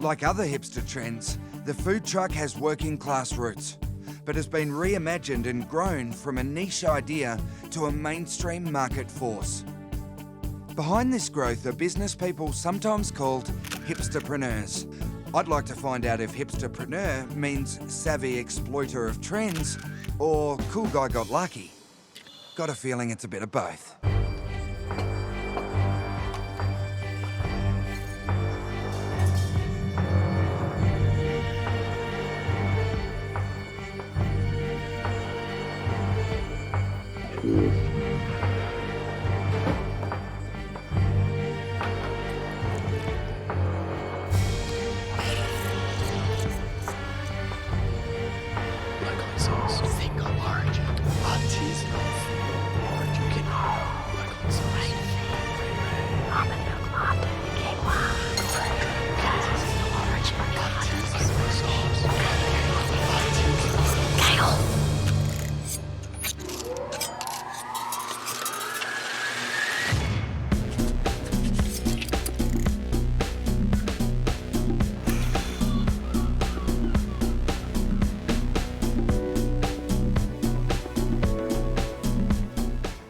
Like other hipster trends, the food truck has working class roots, but has been reimagined and grown from a niche idea to a mainstream market force. Behind this growth are business people sometimes called hipsterpreneurs. I'd like to find out if hipsterpreneur means savvy exploiter of trends or cool guy got lucky. Got a feeling it's a bit of both. Single origin, artisanal, origin, local sauce, almond milk latte, quinoa, artisanal sauce, kale.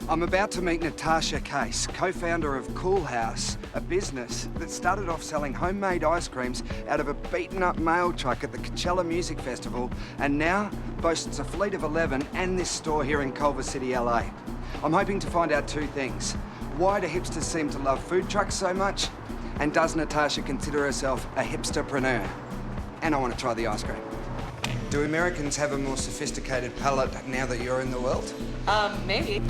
I'm about to meet Natasha Case, co-founder of Cool House, a business that started off selling homemade ice creams out of a beaten-up mail truck at the Coachella Music Festival, and now boasts a fleet of 11 and this store here in Culver City, LA. I'm hoping to find out two things. Why do hipsters seem to love food trucks so much? And does Natasha consider herself a hipsterpreneur? And I want to try the ice cream. Do Americans have a more sophisticated palate now that you're in the world? Maybe.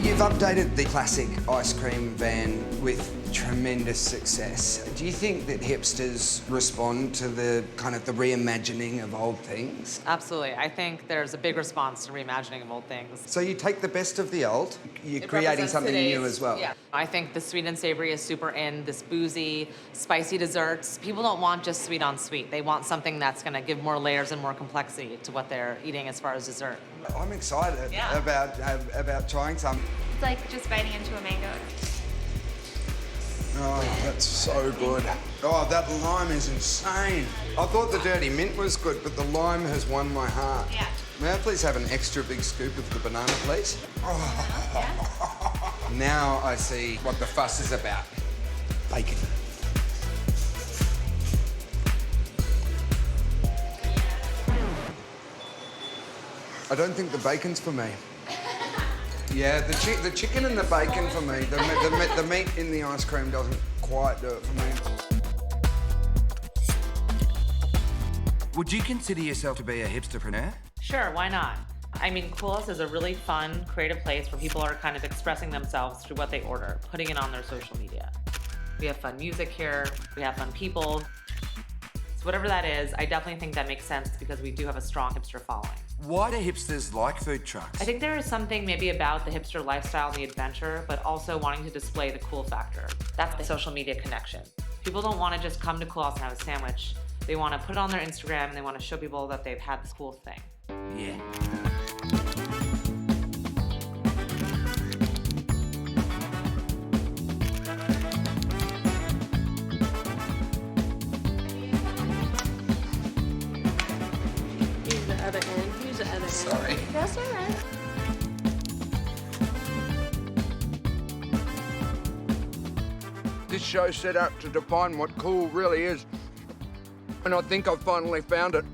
You've updated the classic ice cream van with tremendous success. Do you think that hipsters respond to the kind of the reimagining of old things? Absolutely. I think there's a big response to reimagining of old things. So you take the best of the old, you're It creating represents something today's- new as well. Yeah. I think the sweet and savory is super in, this boozy, spicy desserts. People don't want just sweet on sweet. They want something that's gonna give more layers and more complexity to what they're eating as far as dessert. I'm excited about trying some. It's like just biting into a mango. Oh, that's so good. Oh, that lime is insane. I thought the dirty mint was good, but the lime has won my heart. Yeah. May I please have an extra big scoop of the banana, please? Oh. Yeah. Now I see what the fuss is about. Bacon. I don't think the bacon's for me. Yeah, the chicken and the bacon for me. The meat in the ice cream doesn't quite do it for me. Would you consider yourself to be a hipsterpreneur? Sure, why not? I mean, Cool House is a really fun, creative place where people are kind of expressing themselves through what they order, putting it on their social media. We have fun music here, we have fun people. So whatever that is, I definitely think that makes sense because we do have a strong hipster following. Why do hipsters like food trucks? I think there is something maybe about the hipster lifestyle and the adventure, but also wanting to display the cool factor. That's the social media connection. People don't want to just come to Cool House and have a sandwich. They want to put it on their Instagram and they want to show people that they've had this cool thing. Yeah. Use the other end. Use the other end. Sorry. That's all right. This show's set out to define what cool really is. And I think I've finally found it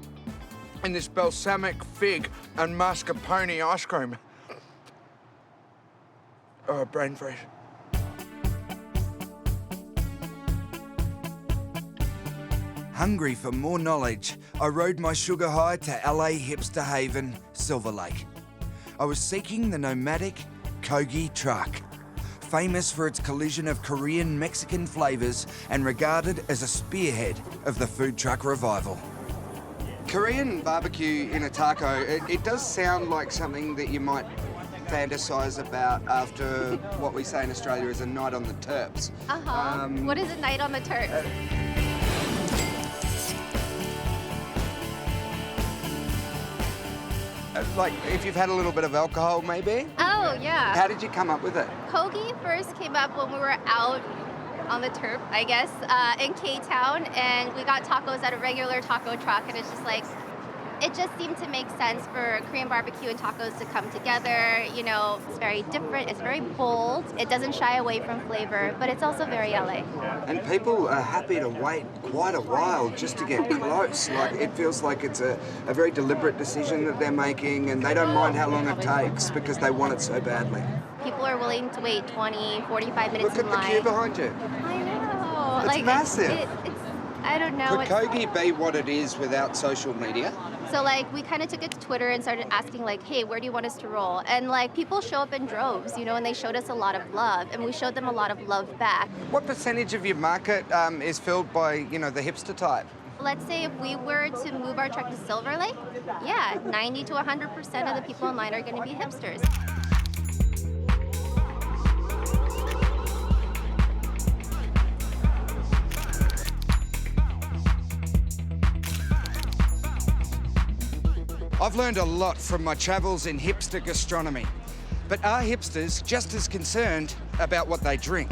in this balsamic fig and mascarpone ice cream. Oh, brain freeze. Hungry for more knowledge, I rode my sugar high to LA hipster haven, Silver Lake. I was seeking the nomadic Kogi truck, famous for its collision of Korean Mexican flavors and regarded as a spearhead of the food truck revival. Korean barbecue in a taco, it does sound like something that you might fantasize about after what we say in Australia is a night on the terps. What is a night on the Turks? Like, if you've had a little bit of alcohol, maybe? Oh, yeah. How did you come up with it? Kogi first came up when we were out on the turf, I guess, in K-Town, and we got tacos at a regular taco truck, and it's just like, it just seemed to make sense for Korean barbecue and tacos to come together. You know, it's very different, it's very bold, it doesn't shy away from flavor, but it's also very LA. And people are happy to wait quite a while just to get close. Like, it feels like it's a very deliberate decision that they're making, and they don't mind how long it takes because they want it so badly. People are willing to wait 20, 45 minutes Look in at the line. queue behind you. I know. It's massive. It's, I don't know. Could Kogi be what it is without social media? So like we kind of took it to Twitter and started asking like, hey, where do you want us to roll? And like people show up in droves, you know, and they showed us a lot of love, and we showed them a lot of love back. What percentage of your market is filled by, you know, the hipster type? Let's say if we were to move our truck to Silver Lake, yeah, 90 to 100% of the people in line are going to be hipsters. I've learned a lot from my travels in hipster gastronomy. But are hipsters just as concerned about what they drink?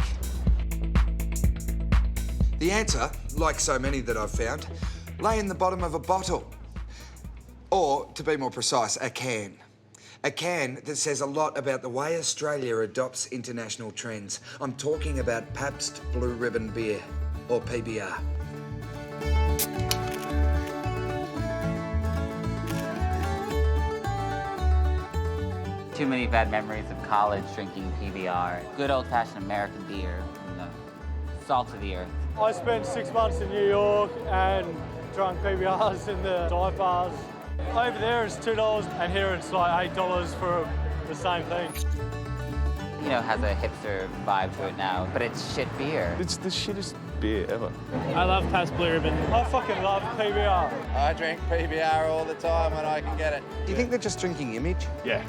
The answer, like so many that I've found, lay in the bottom of a bottle. Or, to be more precise, a can. A can that says a lot about the way Australia adopts international trends. I'm talking about Pabst Blue Ribbon beer, or PBR. Too many bad memories of college drinking PBR. Good old-fashioned American beer from the salt of the earth. I spent 6 months in New York and drunk PBRs in the dive bars. Over there it's $2 and here it's like $8 for the same thing. You know, has a hipster vibe to it now, but it's shit beer. It's the shittest beer ever. I love Pabst Blue Ribbon. I fucking love PBR. I drink PBR all the time when I can get it. Do you think they're just drinking image? Yeah.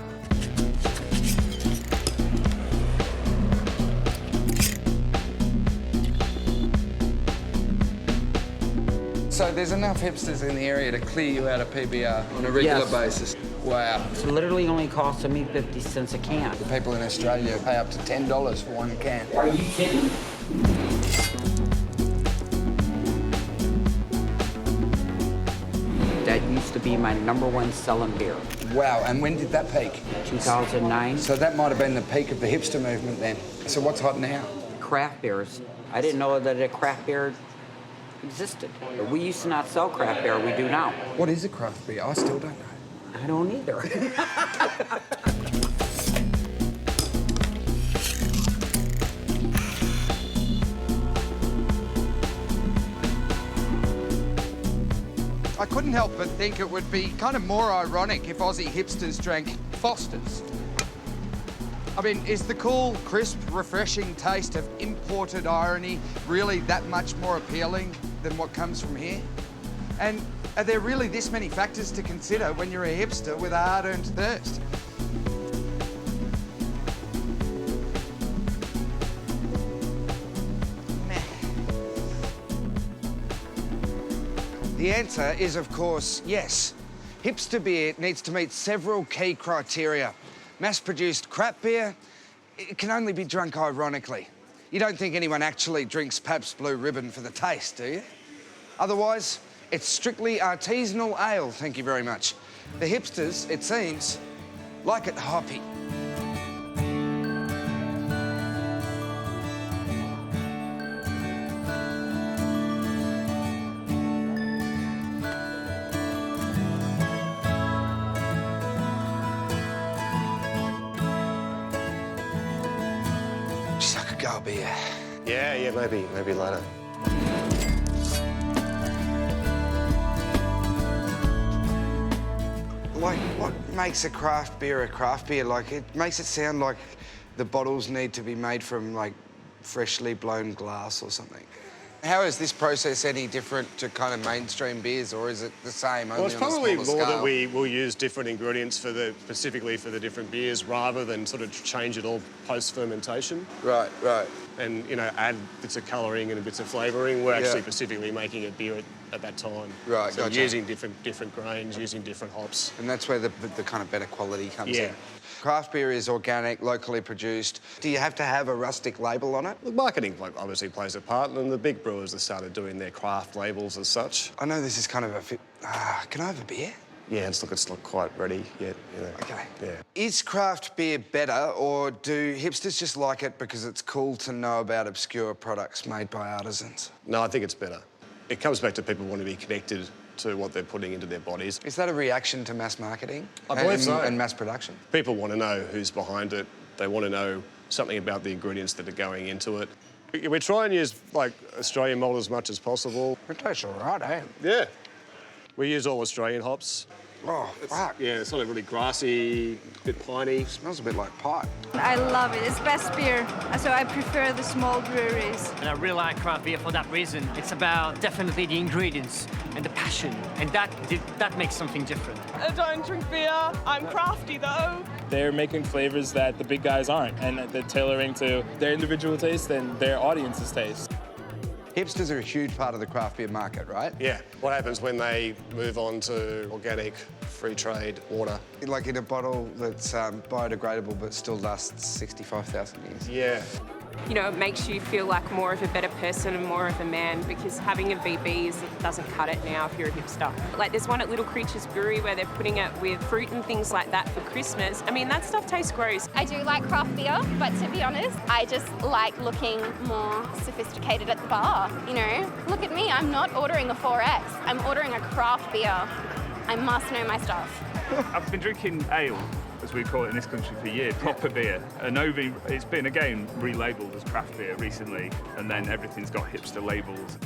So there's enough hipsters in the area to clear you out of PBR on a regular basis. Wow. It literally only costs me 50 cents a can. The people in Australia pay up to $10 for one can. Are you kidding? That used to be my #1 selling beer. Wow, and when did that peak? 2009. So that might have been the peak of the hipster movement then. So what's hot now? Craft beers. I didn't know that a craft beer existed. We used to not sell craft beer, we do now. What is a craft beer? I still don't know. I don't either. I couldn't help but think it would be kind of more ironic if Aussie hipsters drank Fosters. I mean, is the cool, crisp, refreshing taste of imported irony really that much more appealing than what comes from here? And are there really this many factors to consider when you're a hipster with a hard-earned thirst? The answer is, of course, yes. Hipster beer needs to meet several key criteria. Mass-produced crap beer, it can only be drunk ironically. You don't think anyone actually drinks Pabst Blue Ribbon for the taste, do you? Otherwise, it's strictly artisanal ale, thank you very much. The hipsters, it seems, like it hoppy. Go beer. Yeah, maybe later. Like, what makes a craft beer? Like, it makes it sound like the bottles need to be made from, like, freshly blown glass or something. How is this process any different to kind of mainstream beers, or is it the same, only Well, it's on a probably smaller more scale? that we will use different ingredients specifically for the different beers, rather than sort of change it all post-fermentation. Right. And, you know, add bits of colouring and bits of flavouring. We're actually specifically making a beer at that time. Right, so gotcha. using different grains, using different hops. And that's where the kind of better quality comes Yeah. in. Craft beer is organic, locally produced. Do you have to have a rustic label on it? Look, marketing obviously plays a part, and the big brewers have started doing their craft labels as such. I know this is kind of a... can I have a beer? Yeah, it's not quite ready yet. You know. Okay. Yeah. Is craft beer better, or do hipsters just like it because it's cool to know about obscure products made by artisans? No, I think it's better. It comes back to people wanting to be connected to what they're putting into their bodies. Is that a reaction to mass marketing? I believe so. And mass production? People want to know who's behind it. They want to know something about the ingredients that are going into it. We try and use, like, Australian malt as much as possible. It tastes all right, eh? Yeah. We use all Australian hops. Oh, fuck. Yeah, it's sort of really grassy, a bit piney. It smells a bit like pie. I love it. It's best beer, so I prefer the small breweries. And I really like craft beer for that reason. It's about definitely the ingredients and the passion, and that makes something different. I don't drink beer. I'm crafty though. They're making flavors that the big guys aren't, and they're tailoring to their individual taste and their audience's taste. Hipsters are a huge part of the craft beer market, right? Yeah. What happens when they move on to organic, free trade, water? Like in a bottle that's biodegradable but still lasts 65,000 years. Yeah. You know, it makes you feel like more of a better person and more of a man, because having a VB doesn't cut it now if you're a hipster. Like, there's one at Little Creatures Brewery where they're putting it with fruit and things like that for Christmas. I mean, that stuff tastes gross. I do like craft beer, but to be honest, I just like looking more sophisticated at the bar. You know, look at me, I'm not ordering a 4X. I'm ordering a craft beer. I must know my stuff. I've been drinking ale, as we call it in this country, for years, proper beer. And it's been, again, relabelled as craft beer recently, and then everything's got hipster labels.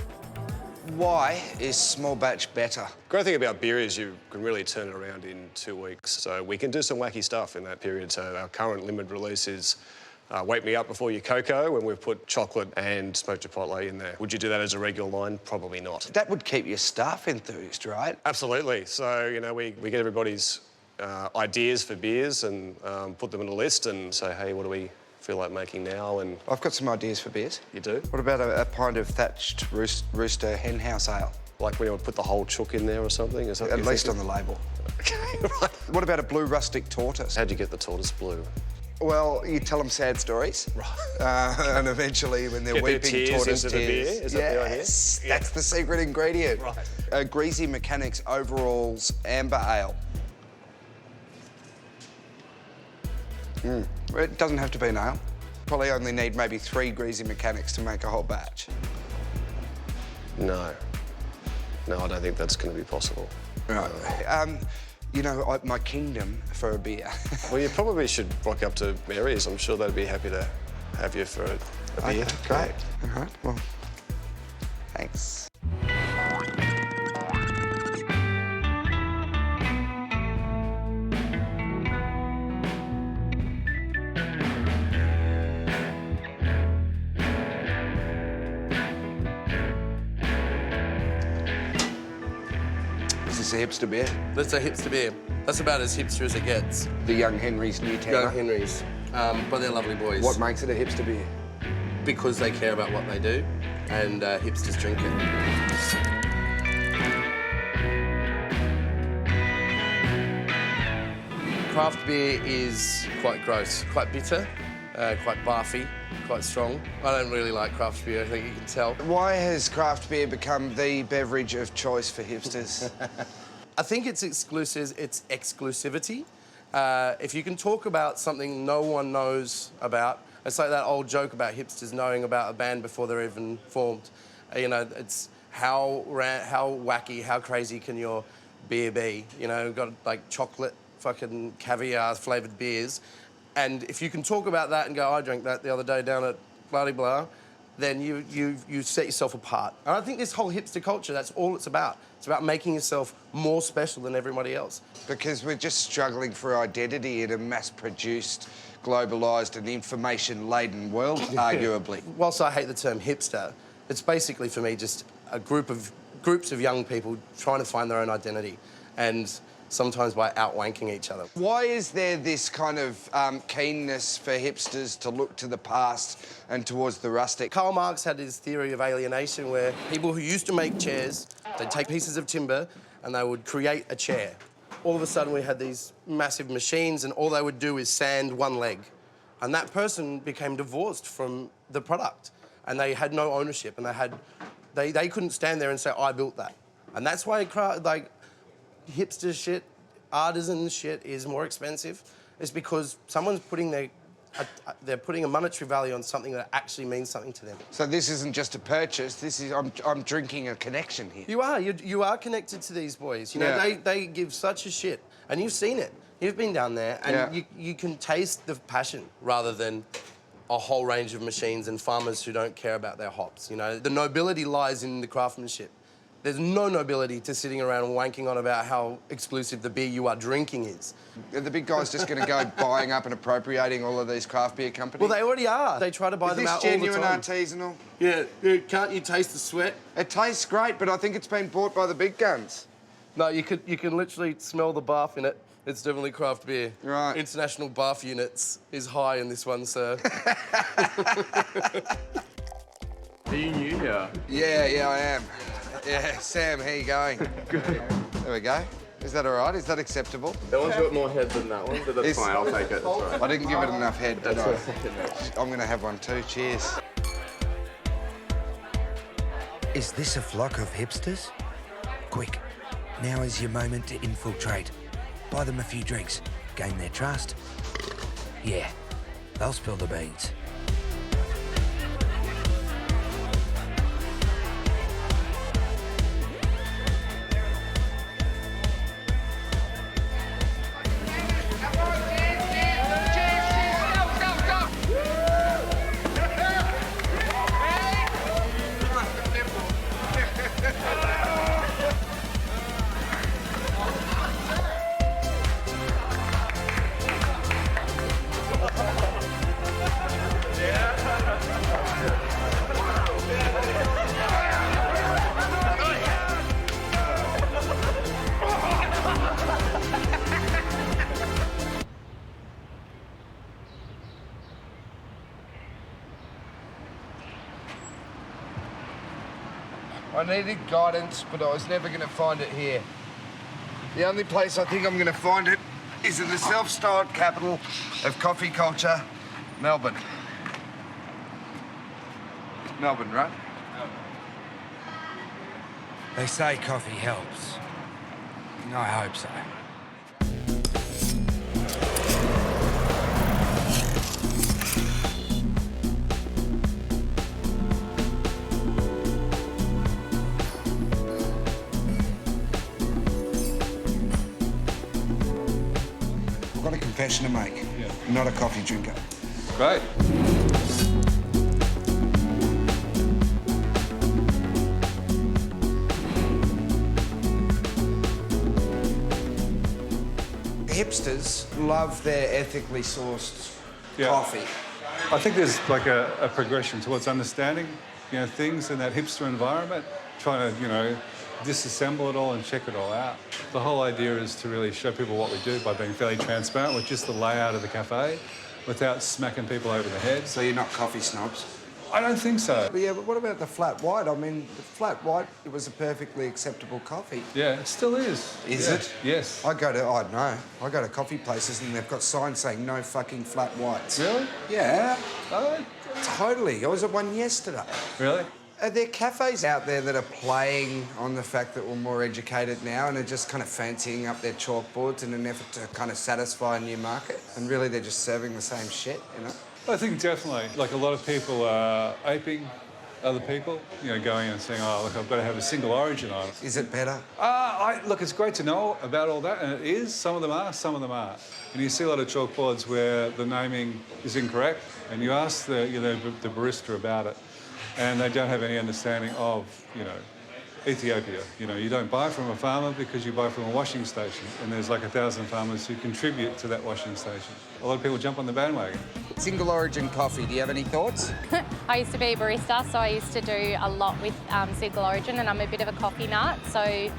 Why is small batch better? Great thing about beer is you can really turn it around in 2 weeks. So we can do some wacky stuff in that period. So our current limited release is Wake Me Up Before Your Cocoa, when we've put chocolate and smoked chipotle in there. Would you do that as a regular line? Probably not. That would keep your staff enthused, right? Absolutely. So, you know, we get everybody's ideas for beers and put them in a list and say, hey, what do we feel like making now? And I've got some ideas for beers. You do? What about a pint of thatched rooster hen house ale? Like when you would put the whole chook in there or something? Is that At least on the label. Okay, right. What about a blue rustic tortoise? How'd you get the tortoise blue? Well, you tell them sad stories. Right. And eventually, when they're Get weeping, their tears tortoise into the tears. beer? Is that the idea? Yes, Yeah. that's the secret ingredient. Right. Greasy Mechanics Overalls Amber Ale. It doesn't have to be an ale. Probably only need maybe 3 Greasy Mechanics to make a whole batch. No. No, I don't think that's going to be possible. Right. You know, my kingdom for a beer. Well, you probably should rock up to Mary's. I'm sure they'd be happy to have you for a beer. Okay, great. All right, well, thanks. Is this a hipster beer? That's a hipster beer. That's about as hipster as it gets. The Young Henry's New Town. Young Henry's. But they're lovely boys. What makes it a hipster beer? Because they care about what they do, and hipsters drink it. Craft beer is quite gross, quite bitter, quite barfy, quite strong. I don't really like craft beer, I think you can tell. Why has craft beer become the beverage of choice for hipsters? I think it's exclusivity. If you can talk about something no one knows about, it's like that old joke about hipsters knowing about a band before they're even formed. You know, it's how wacky, how crazy can your beer be? You know, we've got like chocolate, fucking caviar flavoured beers. And if you can talk about that and go, I drank that the other day down at blah blah, then you set yourself apart. And I think this whole hipster culture, that's all it's about. It's about making yourself more special than everybody else. Because we're just struggling for identity in a mass-produced, globalised and information-laden world, arguably. Whilst I hate the term hipster, it's basically, for me, just a groups of young people trying to find their own identity. And sometimes by outwanking each other. Why is there this kind of keenness for hipsters to look to the past and towards the rustic? Karl Marx had his theory of alienation where people who used to make chairs, they'd take pieces of timber and they would create a chair. All of a sudden we had these massive machines and all they would do is sand one leg. And that person became divorced from the product and they had no ownership and they couldn't stand there and say, I built that. And that's why hipster shit, artisan shit is more expensive. It's because someone's putting they're putting a monetary value on something that actually means something to them. So this isn't just a purchase, this is, I'm drinking a connection here. You are connected to these boys. You know, they give such a shit. And you've seen it. You've been down there and you can taste the passion rather than a whole range of machines and farmers who don't care about their hops. You know, the nobility lies in the craftsmanship. There's no nobility to sitting around wanking on about how exclusive the beer you are drinking is. Are the big guys just going to go buying up and appropriating all of these craft beer companies? Well, they already are. They try to buy them out all the time. Is this genuine artisanal? Yeah. Can't you taste the sweat? It tastes great, but I think it's been bought by the big guns. No, you can literally smell the barf in it. It's definitely craft beer. Right. International barf units is high in this one, sir. Are you new here? Yeah, I am. Yeah, Sam, how you going? Good. There we go. Is that all right? Is that acceptable? That one's got more head than that one, but that's fine. I'll take it. That's all right. I didn't give it enough head, did I? That's I'm going to have one too. Cheers. Is this a flock of hipsters? Quick, now is your moment to infiltrate. Buy them a few drinks, gain their trust. Yeah, they'll spill the beans. I needed guidance, but I was never going to find it here. The only place I think I'm going to find it is in the self-styled capital of coffee culture, Melbourne. Melbourne, right? They say coffee helps. I hope so. I've got a confession to make. I'm not a coffee drinker. Great. Hipsters love their ethically sourced coffee. I think there's like a progression towards understanding, things in that hipster environment, trying to, disassemble it all and check it all out. The whole idea is to really show people what we do by being fairly transparent with just the layout of the cafe, without smacking people over the head. So you're not coffee snobs? I don't think so. But yeah, but what about the flat white? I mean, the flat white, it was a perfectly acceptable coffee. Yeah, it still is. Is it? Yes. I go to coffee places and they've got signs saying no fucking flat whites. Really? Yeah. Oh. Totally. I was at one yesterday. Really? Are there cafes out there that are playing on the fact that we're more educated now and are just kind of fancying up their chalkboards in an effort to kind of satisfy a new market? And really they're just serving the same shit, I think definitely. Like a lot of people are aping other people, going and saying, oh, look, I've got to have a single origin on it. Is it better? Look, it's great to know about all that, and it is. Some of them are, some of them aren't. And you see a lot of chalkboards where the naming is incorrect, and you ask the barista about it, and they don't have any understanding of, Ethiopia. You don't buy from a farmer because you buy from a washing station, and there's like 1,000 farmers who contribute to that washing station. A lot of people jump on the bandwagon. Single origin coffee, do you have any thoughts? I used to be a barista, so I used to do a lot with single origin, and I'm a bit of a coffee nut, so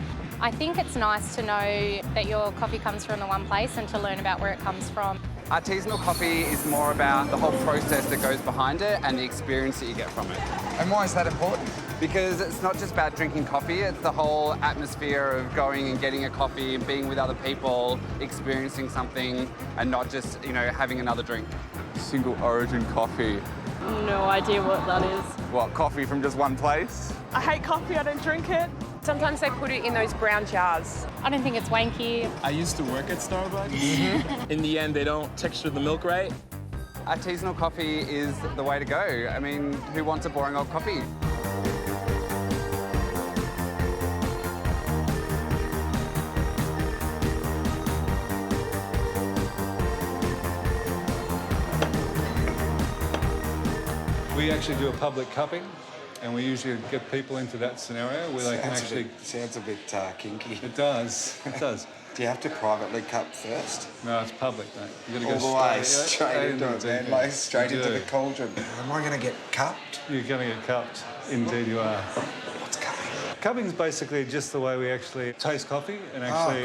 I think it's nice to know that your coffee comes from the one place and to learn about where it comes from. Artisanal coffee is more about the whole process that goes behind it and the experience that you get from it. And why is that important? Because it's not just about drinking coffee, it's the whole atmosphere of going and getting a coffee and being with other people, experiencing something and not just, you know, having another drink. Single origin coffee. No idea what that is. What, coffee from just one place? I hate coffee, I don't drink it. Sometimes they put it in those brown jars. I don't think it's wanky. I used to work at Starbucks. In the end, they don't texture the milk right. Artisanal coffee is the way to go. I mean, who wants a boring old coffee? We actually do a public cupping, and we usually get people into that scenario where they can actually... Sounds a bit kinky. It does, it does. Do you have to privately cup first? No, it's public, mate. You got to All go the way straight into it, man. Like straight into the cauldron. Am I going to get cupped? You're going to get cupped. Indeed you are. What's cupping? Cupping's basically just the way we actually taste coffee and actually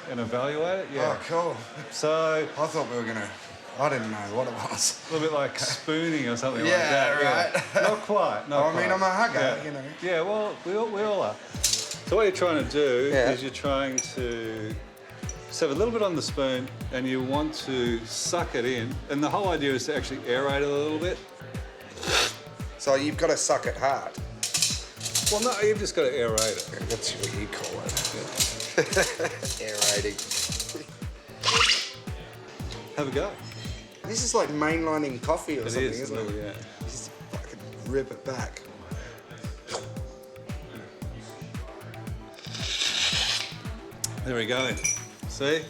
evaluate it. Yeah. Oh, cool. So... I thought we were going to... I didn't know what it was. A little bit like spooning or something like that. Right. Yeah, not quite. I mean, I'm a hugger, you know. Yeah, well, we all are. So what you're trying to do is you're trying to just have a little bit on the spoon and you want to suck it in. And the whole idea is to actually aerate it a little bit. So you've got to suck it hard. Well, no, you've just got to aerate it. That's what you call it. Aerating. Have a go. This is like mainlining coffee or something, isn't it? Yeah. Just fucking rip it back. There we go. See?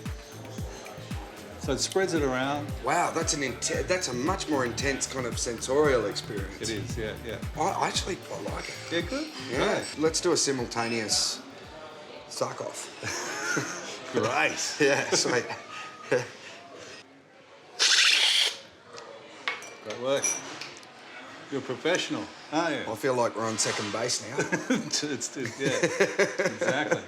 So it spreads it around. Wow, that's a much more intense kind of sensorial experience. It is, yeah. I actually like it. Yeah, good. Yeah. Great. Let's do a simultaneous suck off. Great. Yeah, sweet. Great work. You're a professional, aren't you? I feel like we're on second base now. Exactly.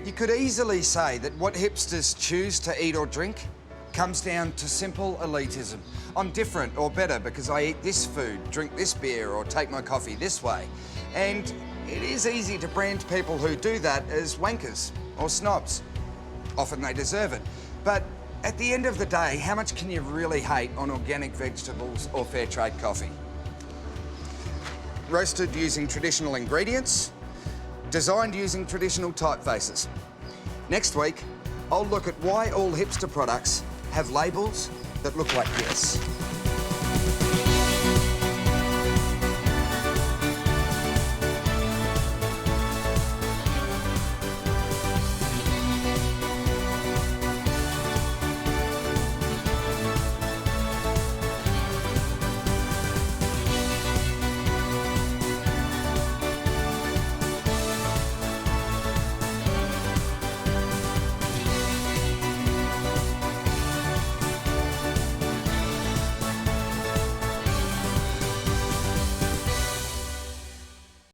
You could easily say that what hipsters choose to eat or drink comes down to simple elitism. I'm different or better because I eat this food, drink this beer, or take my coffee this way. And it is easy to brand people who do that as wankers or snobs. Often they deserve it. But at the end of the day, how much can you really hate on organic vegetables or fair trade coffee? Roasted using traditional ingredients, designed using traditional typefaces. Next week, I'll look at why all hipster products have labels that look like this.